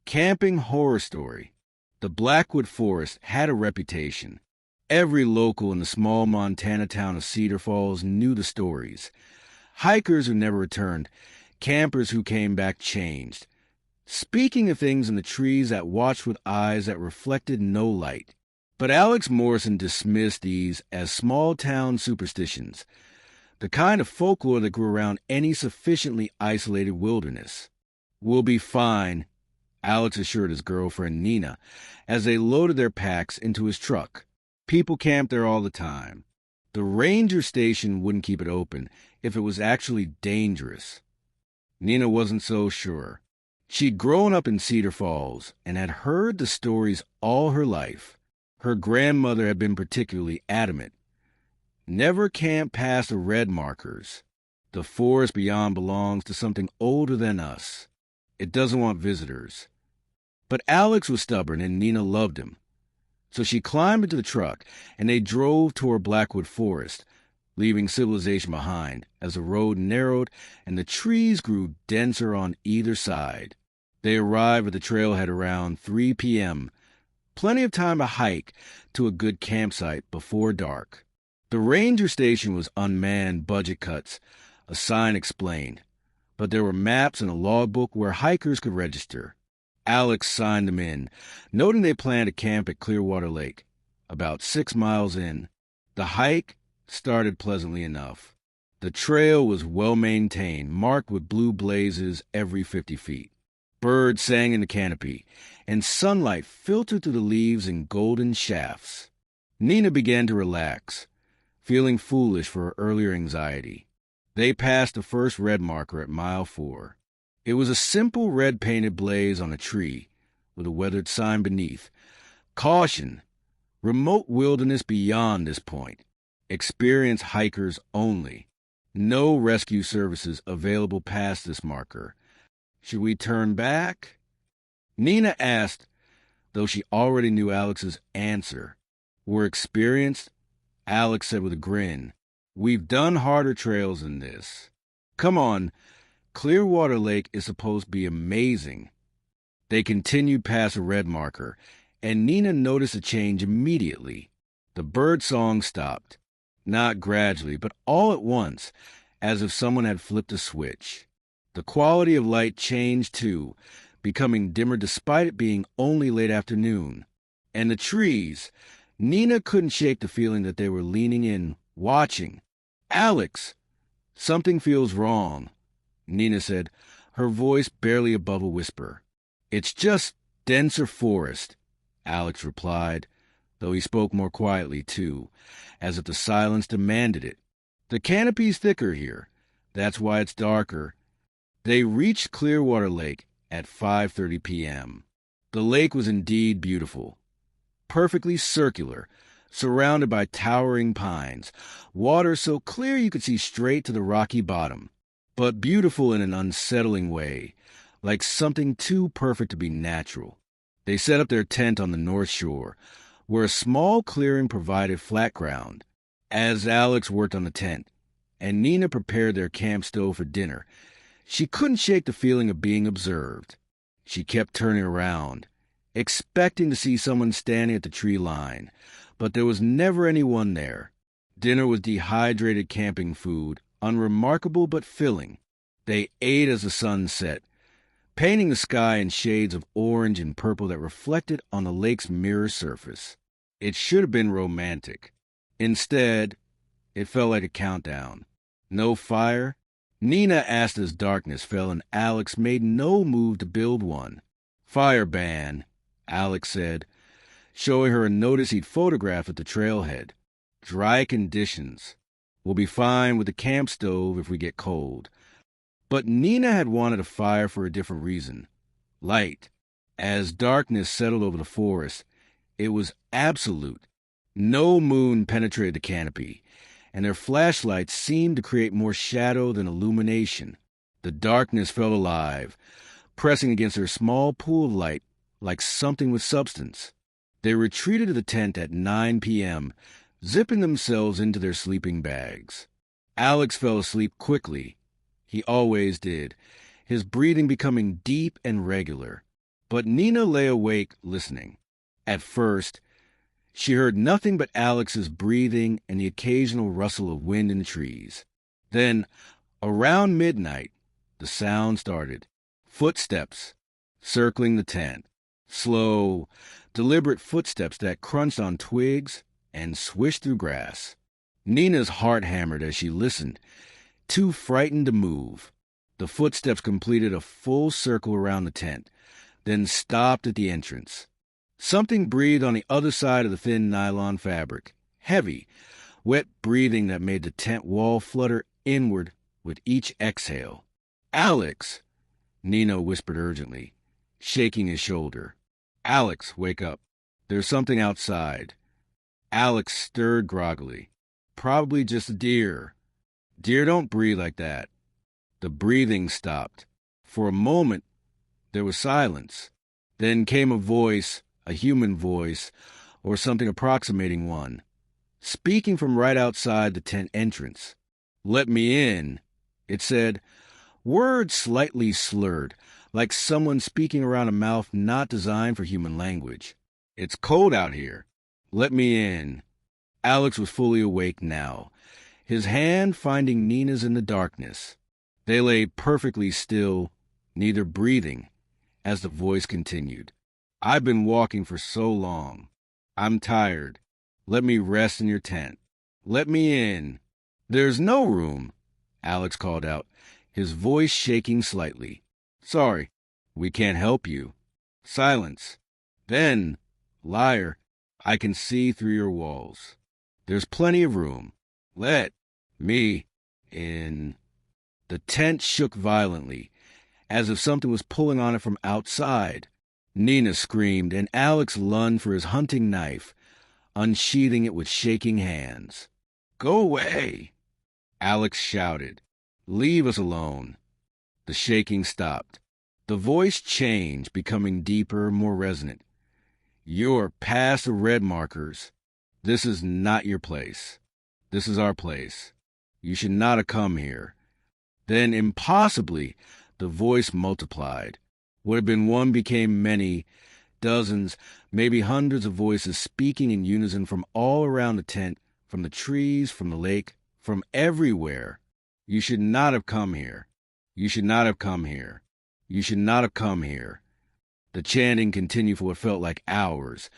Camping horror story. The Blackwood Forest had a reputation. Every local in the small Montana town of Cedar Falls knew the stories. Hikers who never returned, campers who came back changed. Speaking of things in the trees that watched with eyes that reflected no light. But Alex Morrison dismissed these as small-town superstitions, the kind of folklore that grew around any sufficiently isolated wilderness. "We'll be fine," Alex assured his girlfriend Nina as they loaded their packs into his truck. People camped there all the time. The ranger station wouldn't keep it open if it was actually dangerous. Nina wasn't so sure. She'd grown up in Cedar Falls and had heard the stories all her life. Her grandmother had been particularly adamant. Never camp past the red markers. The forest beyond belongs to something older than us. It doesn't want visitors. But Alex was stubborn and Nina loved him. So she climbed into the truck and they drove toward Blackwood Forest, leaving civilization behind as the road narrowed and the trees grew denser on either side. They arrived at the trailhead around 3 p.m., plenty of time to hike to a good campsite before dark. The ranger station was unmanned budget cuts, a sign explained, but there were maps and a logbook where hikers could register. Alex signed them in, noting they planned to camp at Clearwater Lake, about 6 miles in. The hike started pleasantly enough. The trail was well-maintained, marked with blue blazes every 50 feet. Birds sang in the canopy, and sunlight filtered through the leaves in golden shafts. Nina began to relax, feeling foolish for her earlier anxiety. They passed the first red marker at mile 4. It was a simple red-painted blaze on a tree, with a weathered sign beneath. Caution! Remote wilderness beyond this point. Experienced hikers only. No rescue services available past this marker. Should we turn back? Nina asked, though she already knew Alex's answer. We're experienced? Alex said with a grin. We've done harder trails than this. Come on, Clearwater Lake is supposed to be amazing. They continued past a red marker, and Nina noticed a change immediately. The bird song stopped, not gradually, but all at once, as if someone had flipped a switch. The quality of light changed, too, becoming dimmer despite it being only late afternoon. And the trees, Nina couldn't shake the feeling that they were leaning in, watching. Alex! Something feels wrong, Nina said, her voice barely above a whisper. It's just denser forest, Alex replied, though he spoke more quietly, too, as if the silence demanded it. The canopy's thicker here. That's why it's darker. They reached Clearwater Lake at 5:30 p.m. The lake was indeed beautiful, perfectly circular, surrounded by towering pines, water so clear you could see straight to the rocky bottom, but beautiful in an unsettling way, like something too perfect to be natural. They set up their tent on the north shore, where a small clearing provided flat ground. As Alex worked on the tent, and Nina prepared their camp stove for dinner, she couldn't shake the feeling of being observed. She kept turning around, expecting to see someone standing at the tree line, but there was never anyone there. Dinner was dehydrated camping food, unremarkable but filling. They ate as the sun set, painting the sky in shades of orange and purple that reflected on the lake's mirror surface. It should have been romantic. Instead, it felt like a countdown. No fire. Nina asked as darkness fell and Alex made no move to build one. Fire ban, Alex said, showing her a notice he'd photographed at the trailhead. Dry conditions. We'll be fine with the camp stove if we get cold. But Nina had wanted a fire for a different reason. Light. As darkness settled over the forest, it was absolute. No moon penetrated the canopy, and their flashlights seemed to create more shadow than illumination. The darkness felt alive, pressing against their small pool of light like something with substance. They retreated to the tent at 9 p.m., zipping themselves into their sleeping bags. Alex fell asleep quickly. He always did, his breathing becoming deep and regular. But Nina lay awake listening. At first, she heard nothing but Alex's breathing and the occasional rustle of wind in the trees. Then, around midnight, the sound started. Footsteps circling the tent. Slow, deliberate footsteps that crunched on twigs and swished through grass. Nina's heart hammered as she listened, too frightened to move. The footsteps completed a full circle around the tent, then stopped at the entrance. Something breathed on the other side of the thin nylon fabric, heavy, wet breathing that made the tent wall flutter inward with each exhale. "Alex!" Nina whispered urgently, shaking his shoulder. "Alex, wake up. There's something outside." Alex stirred groggily. "Probably just a deer." "Deer don't breathe like that." The breathing stopped. For a moment, there was silence. Then came a voice, a human voice, or something approximating one, speaking from right outside the tent entrance. "Let me in," it said, words slightly slurred, like someone speaking around a mouth not designed for human language. "It's cold out here. Let me in." Alex was fully awake now, his hand finding Nina's in the darkness. They lay perfectly still, neither breathing, as the voice continued. "I've been walking for so long. I'm tired. Let me rest in your tent. Let me in." "There's no room," Alex called out, his voice shaking slightly. "Sorry, we can't help you." Silence. Then, "Liar, I can see through your walls. There's plenty of room. Let me in." The tent shook violently, as if something was pulling on it from outside. Nina screamed, and Alex lunged for his hunting knife, unsheathing it with shaking hands. "Go away!" Alex shouted. "Leave us alone." The shaking stopped. The voice changed, becoming deeper, more resonant. "You're past the red markers. This is not your place. This is our place. You should not have come here." Then, impossibly, the voice multiplied. What had been one became many, dozens, maybe hundreds of voices speaking in unison from all around the tent, from the trees, from the lake, from everywhere. "You should not have come here. You should not have come here. You should not have come here." The chanting continued for what felt like hours,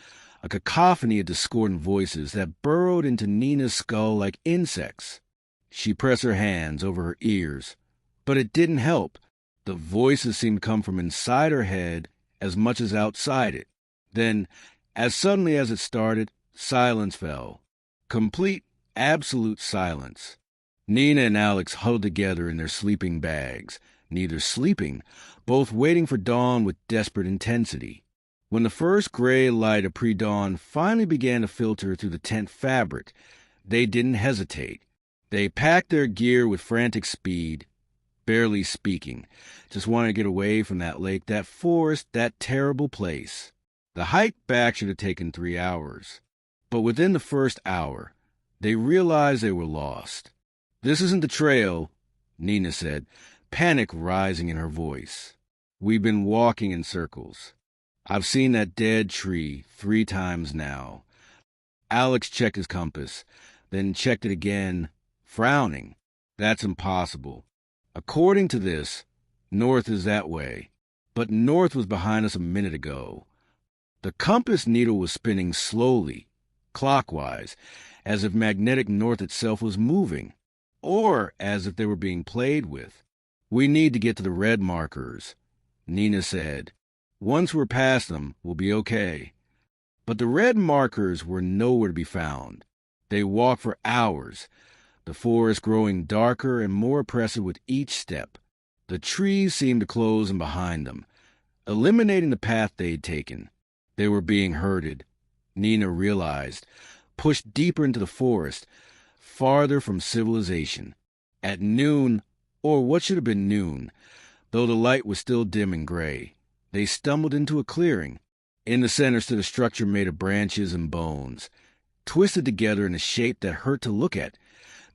a cacophony of discordant voices that burrowed into Nina's skull like insects. She pressed her hands over her ears, but it didn't help. The voices seemed to come from inside her head as much as outside it. Then, as suddenly as it started, silence fell. Complete, absolute silence. Nina and Alex huddled together in their sleeping bags, neither sleeping, both waiting for dawn with desperate intensity. When the first gray light of pre-dawn finally began to filter through the tent fabric, they didn't hesitate. They packed their gear with frantic speed, barely speaking, just wanted to get away from that lake, that forest, that terrible place. The hike back should have taken 3 hours, but within the first hour, they realized they were lost. "This isn't the trail," Nina said, panic rising in her voice. "We've been walking in circles. I've seen that dead tree 3 times now." Alex checked his compass, then checked it again, frowning. "That's impossible. According to this, north is that way, but north was behind us a minute ago." The compass needle was spinning slowly, clockwise, as if magnetic north itself was moving, or as if they were being played with. "We need to get to the red markers," Nina said. "Once we're past them, we'll be okay." But the red markers were nowhere to be found. They walked for hours, the forest growing darker and more oppressive with each step. The trees seemed to close in behind them, eliminating the path they'd taken. They were being herded, Nina realized, pushed deeper into the forest, farther from civilization. At noon, or what should have been noon, though the light was still dim and gray, they stumbled into a clearing. In the center stood a structure made of branches and bones, twisted together in a shape that hurt to look at,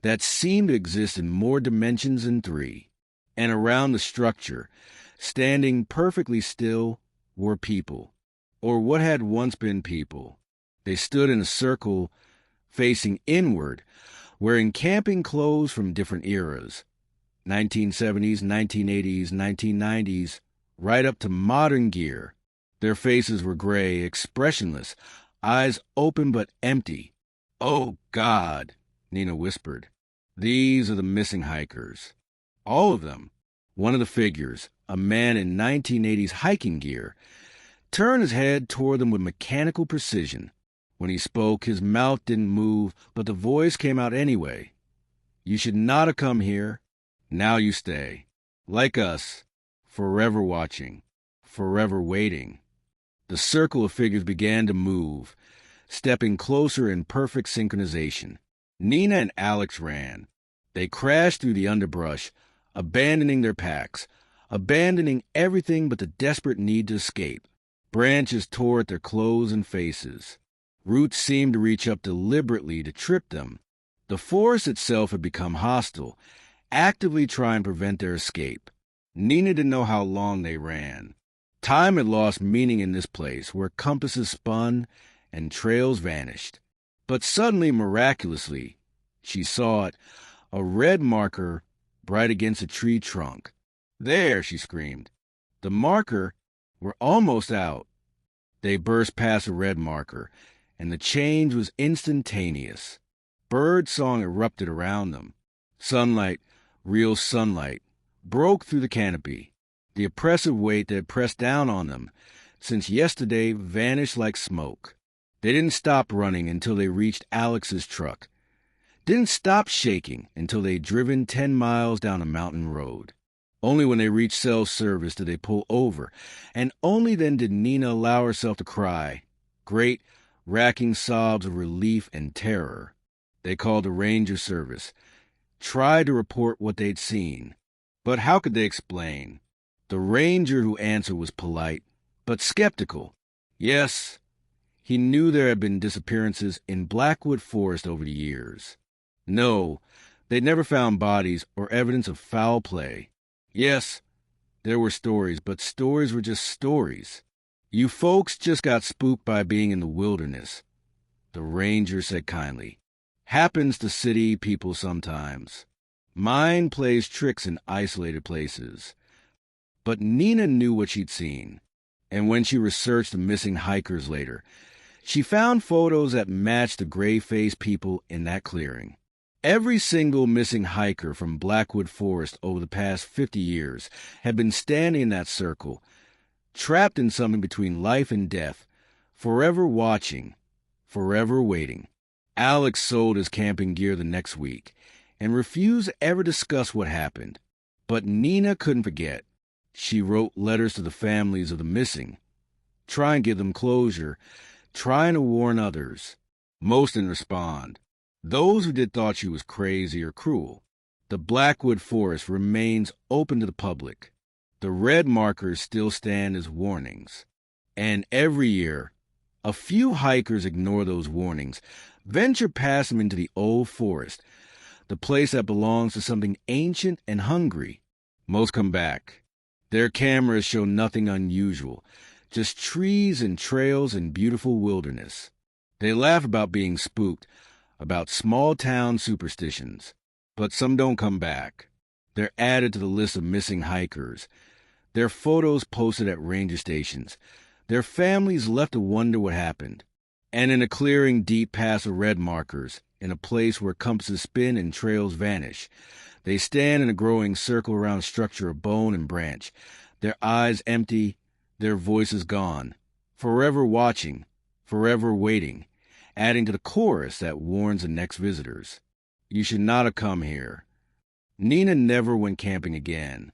that seemed to exist in more dimensions than 3. And around the structure, standing perfectly still, were people, or what had once been people. They stood in a circle facing inward, wearing camping clothes from different eras, 1970s, 1980s, 1990s, right up to modern gear. Their faces were gray, expressionless, eyes open but empty. "Oh, God," Nina whispered. "These are the missing hikers." All of them. One of the figures, a man in 1980s hiking gear, turned his head toward them with mechanical precision. When he spoke, his mouth didn't move, but the voice came out anyway. "You should not have come here. Now you stay. Like us, forever watching, forever waiting." The circle of figures began to move, stepping closer in perfect synchronization. Nina and Alex ran. They crashed through the underbrush, abandoning their packs, abandoning everything but the desperate need to escape. Branches tore at their clothes and faces. Roots seemed to reach up deliberately to trip them. The forest itself had become hostile, actively trying to prevent their escape. Nina didn't know how long they ran. Time had lost meaning in this place where compasses spun and trails vanished. But suddenly, miraculously, she saw it, a red marker bright against a tree trunk. "There!" she screamed. "The marker! We're almost out." They burst past a red marker, and the change was instantaneous. Bird song erupted around them. Sunlight, real sunlight, broke through the canopy. The oppressive weight that had pressed down on them since yesterday vanished like smoke. They didn't stop running until they reached Alex's truck. Didn't stop shaking until they'd driven 10 miles down a mountain road. Only when they reached cell service did they pull over, and only then did Nina allow herself to cry, great, racking sobs of relief and terror. They called the ranger service, tried to report what they'd seen. But how could they explain? The ranger who answered was polite, but skeptical. Yes, he knew there had been disappearances in Blackwood Forest over the years. No, they'd never found bodies or evidence of foul play. Yes, there were stories, but stories were just stories. "You folks just got spooked by being in the wilderness," the ranger said kindly. "Happens to city people sometimes. Mind plays tricks in isolated places." But Nina knew what she'd seen, and when she researched the missing hikers later, she found photos that matched the gray-faced people in that clearing. Every single missing hiker from Blackwood Forest over the past 50 years had been standing in that circle, trapped in something between life and death, forever watching, forever waiting. Alex sold his camping gear the next week and refused to ever discuss what happened. But Nina couldn't forget. She wrote letters to the families of the missing, trying to give them closure, trying to warn others. Most didn't respond. Those who did thought she was crazy or cruel. The Blackwood Forest remains open to the public. The red markers still stand as warnings. And every year, a few hikers ignore those warnings, venture past them into the old forest, the place that belongs to something ancient and hungry. Most come back. Their cameras show nothing unusual, just trees and trails and beautiful wilderness. They laugh about being spooked, about small-town superstitions. But some don't come back. They're added to the list of missing hikers. Their photos posted at ranger stations. Their families left to wonder what happened. And in a clearing deep past the red markers, in a place where compasses spin and trails vanish, they stand in a growing circle around a structure of bone and branch, their eyes empty, their voices gone, forever watching, forever waiting, adding to the chorus that warns the next visitors. "You should not have come here." Nina never went camping again.